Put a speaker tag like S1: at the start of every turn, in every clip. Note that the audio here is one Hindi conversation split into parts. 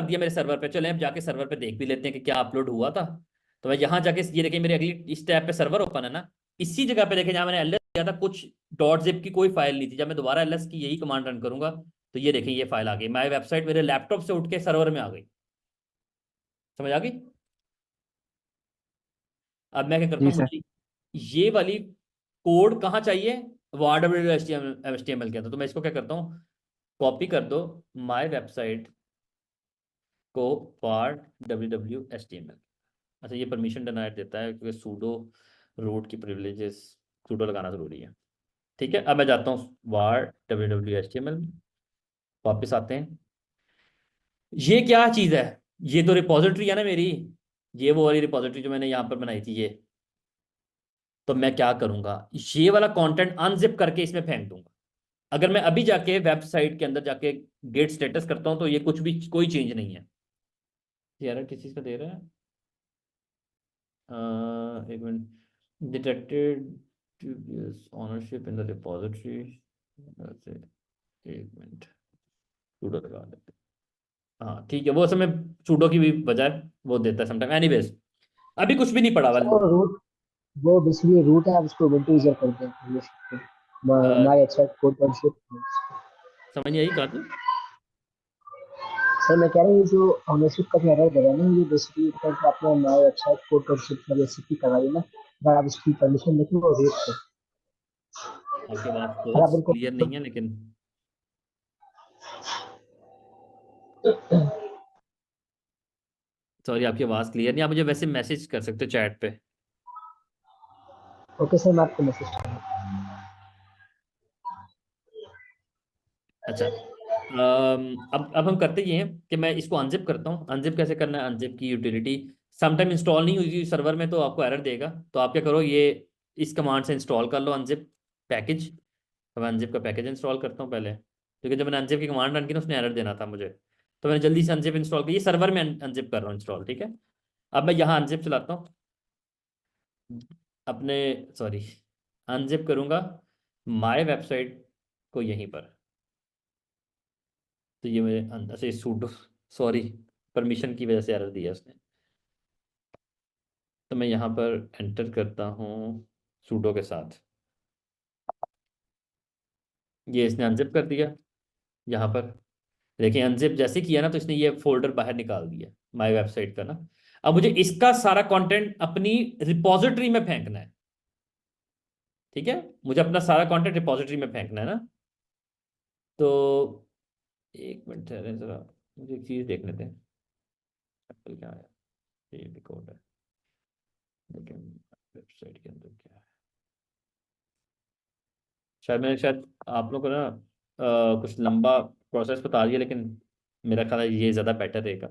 S1: कर दिया मेरे सर्वर पे। चले अब जाके सर्वर पे देख भी लेते हैं कि क्या अपलोड हुआ था। तो मैं यहाँ जाके ये देखिए मेरी अगली इस टैब पे सर्वर ओपन है ना, इसी जगह पे देखें जहाँ मैंने एलएस किया था, कुछ डॉट जिप की कोई फाइल नहीं थी। जब मैं दोबारा एलएस की यही कमांड रन करूंगा तो ये देखें ये फाइल आ गई, माई वेबसाइट मेरे लैपटॉप से उठ के सर्वर में आ गई। समझ आ गई? अब मैं क्या करता
S2: जी
S1: हूँ,
S2: सर।
S1: मुझे ये वाली कोड कहाँ चाहिए, वो RWD HTML के अंदर। तो मैं इसको क्या करता हूँ, कॉपी कर दो माई वेबसाइट को var www.html। अच्छा ये परमिशन डिनाइड देता है क्योंकि सूडो रूट की प्रिविलेजेस सूडो लगाना जरूरी है। ठीक है, अब मैं जाता हूँ var www.html में, वापस आते हैं। ये क्या चीज़ है, ये तो रिपॉजिटरी है ना मेरी, ये वो वाली रिपॉजिटरी जो मैंने यहाँ पर बनाई थी ये। तो मैं क्या करूंगा, ये वाला कंटेंट अनजिप करके इसमें फेंक दूंगा। अगर मैं अभी जाके वेबसाइट के अंदर जाके गेट स्टेटस करता हूं तो ये कुछ भी कोई चेंज नहीं है। यार किस चीज़ का दे रहा है, एक minute, detected ownership in the repository. एक मिनट, सूडो लगा देते हैं। हाँ ठीक है, वो समय सूडो की भी बजाय वो देता है समटाइम। एनीवेज अभी कुछ भी नहीं पड़ा
S2: सर वो
S1: वाला।
S2: रूट, वो बेसिकली रूट है, आप उसको उबंटू यूजर करते हैं माय वेबसाइट कोड पर शिप।
S1: समझ नहीं आई कहा थी।
S2: सर मैं कह रहा हूँ ये जो ओनरशिप का जो एरर दे रहा है ना, ये बेसिकली अगर आपने माय वेबसाइट कोड पर शिप में रेसिपी करवाई ना, अगर आप उसकी परमिशन देखें वो रूट है।
S1: आपकी आवाज़
S2: अगर
S1: बहुत
S2: आप उनको
S1: क्लियर नहीं है लेकिन। सॉरी आपकी आवाज़ क्लियर नहीं, आप मुझे वैसे मैसेज कर सकते हो चैट पे।
S2: ओके सर मैं आपको मैसेज कर दूँ।
S1: अच्छा अब हम करते ये हैं कि मैं इसको अनजिप करता हूँ। अनजिप कैसे करना है, अनजिप की यूटिलिटी समटाइम इंस्टॉल नहीं हुई सर्वर में तो आपको एरर देगा। तो आप क्या करो, ये इस कमांड से इंस्टॉल कर लो अनजिप पैकेज। तो मैं अनजिप का पैकेज इंस्टॉल करता हूँ पहले, क्योंकि जब मैंने अनजिप की कमांड रन की ना उसने एरर देना था मुझे। तो मैंने जल्दी से अनजिप इंस्टॉल किया, ये सर्वर में अनजिप कर रहा हूँ इंस्टॉल। ठीक है, अब मैं यहाँ अनजिप चलाता हूँ अपने, सॉरी अनजिप करूँगा माय वेबसाइट को यहीं पर। तो ये मेरे अंदर से सूडो, सॉरी परमिशन की वजह से एरर दिया उसने। तो मैं यहाँ पर एंटर करता हूँ सूडो के साथ, ये इसने अनजिप कर दिया। यहाँ पर देखिए अनजिप जैसे किया ना तो इसने ये फोल्डर बाहर निकाल दिया माय वेबसाइट का ना। अब मुझे इसका सारा कंटेंट अपनी रिपॉजिटरी में फेंकना है। ठीक है, मुझे अपना सारा कंटेंट रिपॉजिटरी में फेंकना है ना। तो एक मिनट ठहरें जरा, मुझे एक चीज़ देखने दें। एप्पल क्या है, ये भी कोड है लेकिन वेबसाइट के अंदर क्या है। शायद आप लोग को ना कुछ लंबा प्रोसेस बता दिया, लेकिन मेरा ख्याल है ये ज़्यादा बेटर रहेगा।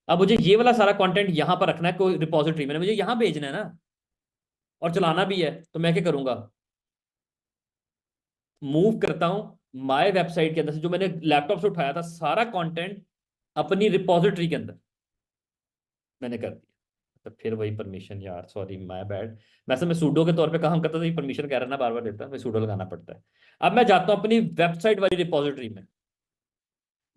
S1: अब मुझे ये वाला सारा कंटेंट यहाँ पर रखना है कोई रिपॉजिटरी में, मुझे यहाँ भेजना है ना और चलाना भी है। तो मैं क्या करूँगा, मूव करता हूँ माय वेबसाइट के अंदर से जो मैंने लैपटॉप से उठाया था सारा कंटेंट अपनी रिपॉजिटरी के अंदर मैंने कर दिया। तो फिर वही परमिशन, यार सॉरी माय बैड। वैसे मैं सूडो के तौर पे काम करता था, ये परमिशन कह रहा ना बार बार देता है, मैं सूडो लगाना पड़ता है। अब मैं जाता हूँ अपनी वेबसाइट वाली रिपॉजिटरी में,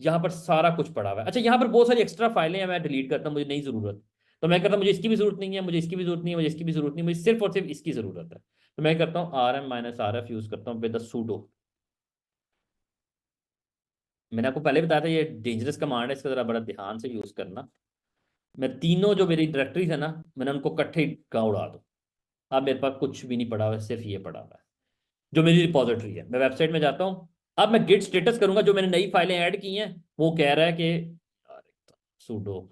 S1: यहाँ पर सारा कुछ पड़ा हुआ है। अच्छा यहाँ पर बहुत सारी एक्स्ट्रा फाइलें हैं, मैं डिलीट करता हूँ, मुझे नहीं जरूरत। तो मैं करता हूँ मुझे इसकी भी जरूरत नहीं है, मुझे इसकी भी जरूरत नहीं है, मुझे इसकी भी जरूरत नहीं है, मुझे सिर्फ और सिर्फ इसकी जरूरत है। तो मैं करता हूँ rm-rf यूज करता हूँ विद सूडो। मैंने आपको पहले बताया था ये डेंजरस कमांड है, इसका जरा बड़ा ध्यान से यूज करना। मैं तीनों जो मेरी डायरेक्टरीज है ना मैंने उनको इकट्ठे का उड़ा दो। अब मेरे पास कुछ भी नहीं पड़ा हुआ है, सिर्फ ये पड़ा हुआ है जो मेरी रिपॉजिटरी है। मैं वेबसाइट में जाता हूँ, अब मैं गिट स्टेटस करूंगा, जो मैंने नई फाइलें ऐड की हैं वो कह रहा है कि सूडो,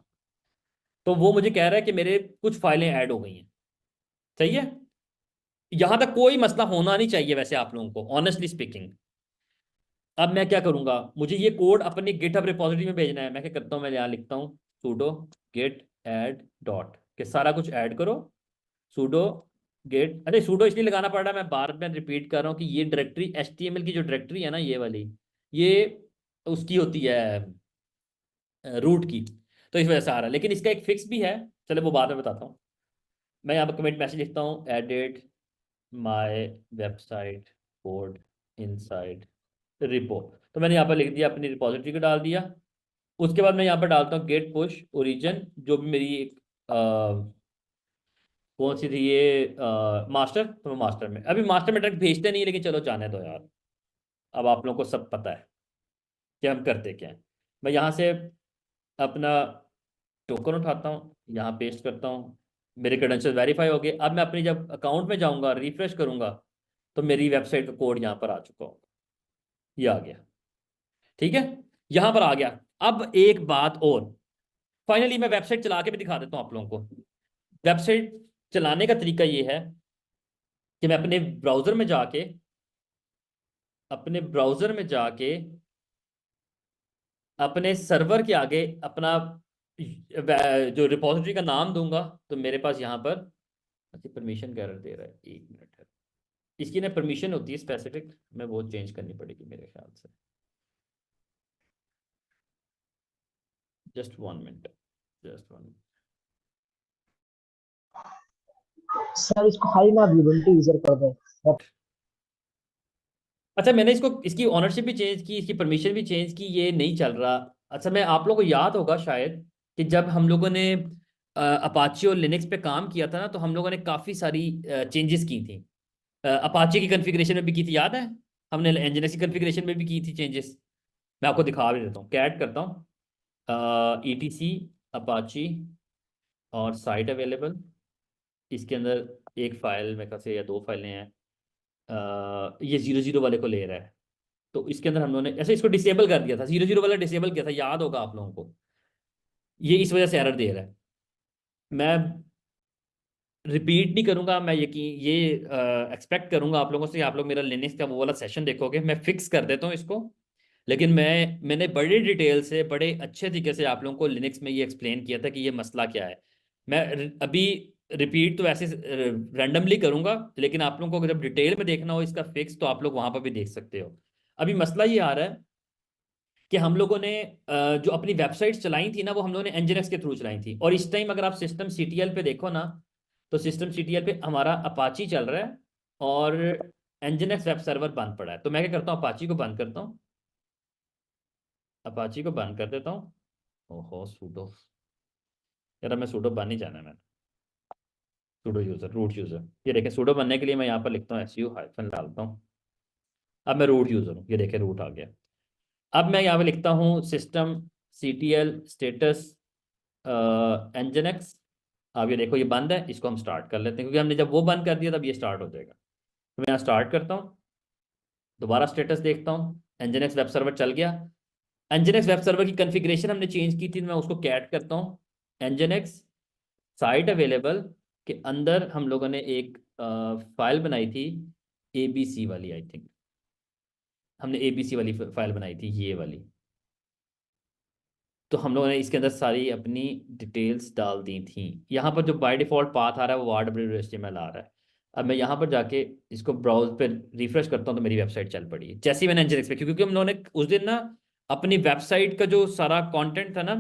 S1: तो वो मुझे कह रहा है कि मेरे कुछ फाइलें ऐड हो गई हैं। सही है, यहां तक कोई मसला होना नहीं चाहिए वैसे आप लोगों को, ऑनेस्टली स्पीकिंग। अब मैं क्या करूंगा, मुझे ये कोड अपनी गिटहब रिपॉजिटरी में भेजना है। मैं क्या करता हूँ, मैं यहाँ लिखता हूँ sudo git add डॉट के सारा कुछ ऐड करो। sudo git, अरे sudo इसलिए लगाना पड़ रहा है, मैं बार बार रिपीट कर रहा हूँ कि ये डायरेक्टरी HTML की जो डायरेक्टरी है ना ये वाली, ये उसकी होती है रूट की। तो इस वजह से आ रहा है, लेकिन इसका एक फिक्स भी है, चलो वो बाद में बताता हूँ। मैं यहाँ पर कमेंट मैसेज लिखता हूँ edit my website code inside repo. तो मैंने यहाँ पर लिख दिया, अपनी रिपॉजिटरी को डाल दिया। उसके बाद मैं यहाँ पर डालता हूँ गेट पुश ओरिजिन, जो भी मेरी एक कौन सी थी ये मास्टर, तो मास्टर में अभी मास्टर में डायरेक्ट भेजते नहीं, लेकिन चलो जाने दो यार, अब आप लोगों को सब पता है कि हम करते क्या हैं। मैं यहाँ से अपना टोकन उठाता हूँ, यहाँ पेस्ट करता हूँ, मेरे क्रेडेंशियल वेरीफाई हो गए। अब मैं अपनी जब अकाउंट में जाऊँगा, रिफ्रेश करूँगा, तो मेरी वेबसाइट का कोड यहाँ पर आ चुका होगा, ये आ गया। ठीक है, यहाँ पर आ गया। अब एक बात और, फाइनली मैं वेबसाइट चला के भी दिखा देता हूँ आप लोगों को। वेबसाइट चलाने का तरीका ये है कि मैं अपने ब्राउजर में जाके अपने सर्वर के आगे अपना जो रिपॉजिटरी का नाम दूंगा, तो मेरे पास यहाँ पर अच्छा परमिशन का एरर दे रहा है, 1 मिनट है। इसकी ना परमिशन होती है स्पेसिफिक, मैं वो चेंज करनी पड़ेगी मेरे ख्याल से। Just 1 minute, just 1 minute.
S2: Sir इसको खाली ना विबुंटू यूजर कर दें।
S1: अच्छा, मैंने इसको इसकी ऑनरशिप भी चेंज की, इसकी परमिशन भी चेंज की, ये नहीं चल रहा। अच्छा, मैं आप लोगों को याद होगा शायद कि जब हम लोगों ने अपाची और लिनक्स पे काम किया था ना, तो हम लोगों ने काफ़ी सारी चेंजेस की थी। अपाची की कॉन्फ़िगरेशन में भी की थी, याद है? हमने एनजीएनएस की कॉन्फ़िगरेशन में भी की थी चेंजेस। मैं आपको दिखा भी देता हूँ, कैट करता हूँ ईटीसी अपाची और साइट अवेलेबल। इसके अंदर एक फाइल मेरे ख्याल से या दो फाइलें हैं, ये 00 वाले को ले रहा है। तो इसके अंदर हम लोगों ने ऐसे इसको डिसेबल कर दिया था, 00 वाला डिसेबल किया था, याद होगा आप लोगों को। ये इस वजह से एरर दे रहा है। मैं रिपीट नहीं करूंगा, मैं यकीन ये एक्सपेक्ट करूंगा आप लोगों से, आप लोग मेरा लिनक्स का वो वाला सेशन देखोगे, मैं फिक्स कर देता हूँ इसको। लेकिन मैंने बड़ी डिटेल से, बड़े अच्छे तरीके से आप लोगों को लिनक्स में ये एक्सप्लेन किया था कि ये मसला क्या है। मैं अभी रिपीट तो ऐसे रैंडमली करूंगा, लेकिन आप लोगों को जब डिटेल में देखना हो इसका फिक्स, तो आप लोग वहां पर भी देख सकते हो। अभी मसला ये आ रहा है कि हम लोगों ने जो अपनी वेबसाइट्स चलाई थी ना, वो हम लोगों ने एनजीएनएक्स के थ्रू चलाई थी। और इस टाइम अगर आप सिस्टम सीटीएल पे देखो ना, तो सिस्टम सीटीएल पे हमारा अपाची चल रहा है और एनजीएनएक्स वेब सर्वर बंद पड़ा है। तो मैं क्या करता हूँ, अपाची को बंद करता हूँ, अपाची को बंद कर देता हूँ। ओहो सूडो, यार मैं सूडो बंद नहीं जाना है, मैंने सूडो यूजर रूट यूजर, ये देखें सूडो बनने के लिए मैं यहाँ पर लिखता हूँ एसयू हाइफन डालता हूँ। अब मैं रूट यूजर हूँ, ये देखें रूट आ गया। अब मैं यहाँ पे लिखता हूँ सिस्टम सीटीएल स्टेटस एनजीएनएक्स। अब ये देखो ये बंद है, इसको हम स्टार्ट कर लेते हैं, क्योंकि हमने जब वो बंद कर दिया तब ये स्टार्ट हो जाएगा। तो मैं यहाँ स्टार्ट करता हूँ, दोबारा स्टेटस देखता हूँ, एनजीएनएक्स वेब सर्वर चल गया। एनजीएनएक्स वेब सर्वर की कॉन्फ़िगरेशन हमने चेंज की थी, मैं उसको कैट करता हूँ। एनजीएनएक्स साइट अवेलेबल के अंदर हम लोगों ने एक फाइल बनाई थी, एबीसी वाली, आई थिंक हमने एबीसी वाली फाइल बनाई थी, ये वाली। तो हम लोगों ने इसके अंदर सारी अपनी डिटेल्स डाल दी थी। यहाँ पर जो बाय डिफ़ॉल्ट पाथ आ रहा है वो RWHTML आ रहा है। अब मैं यहाँ पर जाके इसको ब्राउज पे रिफ्रेश करता हूँ, तो मेरी वेबसाइट चल पड़ी है जैसे ही मैंने एनजीएनएक्स पे, क्योंकि हम लोगों ने उस दिन ना अपनी वेबसाइट का जो सारा कंटेंट था ना,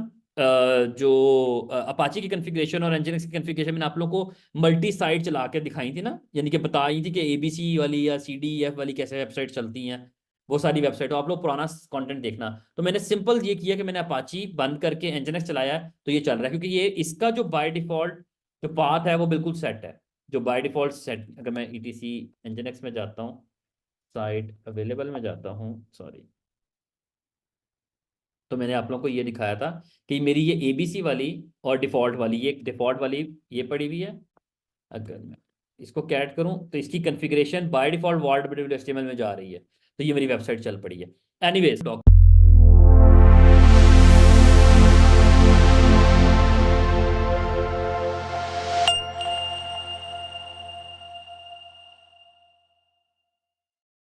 S1: जो अपाची की कॉन्फ़िगरेशन और एनजीएनएक्स की कॉन्फ़िगरेशन मैंने आप लोग को मल्टी साइट चला के दिखाई थी ना, यानी कि बताई थी कि एबीसी वाली या CDEF वाली कैसे वेबसाइट चलती हैं। वो सारी वेबसाइट हो, आप लोग पुराना कंटेंट देखना। तो मैंने सिंपल ये किया कि मैंने अपाची बंद करके एनजीएनएक्स चलाया है, तो ये चल रहा है, क्योंकि ये इसका जो बाय डिफॉल्ट जो पाथ है वो बिल्कुल सेट है, जो बाय डिफॉल्ट सेट। अगर मैं ईटीसी एनजीएनएक्स में जाता हूँ, साइट अवेलेबल में जाता हूँ, सॉरी, तो मैंने आप लोगों को ये दिखाया था कि मेरी ये एबीसी वाली और डिफॉल्ट वाली, ये डिफॉल्ट वाली ये पड़ी हुई है। अगर मैं इसको कैट करूं, तो इसकी configuration by default word HTML में जा रही है, तो ये मेरी वेबसाइट चल पड़ी है। एनीवेज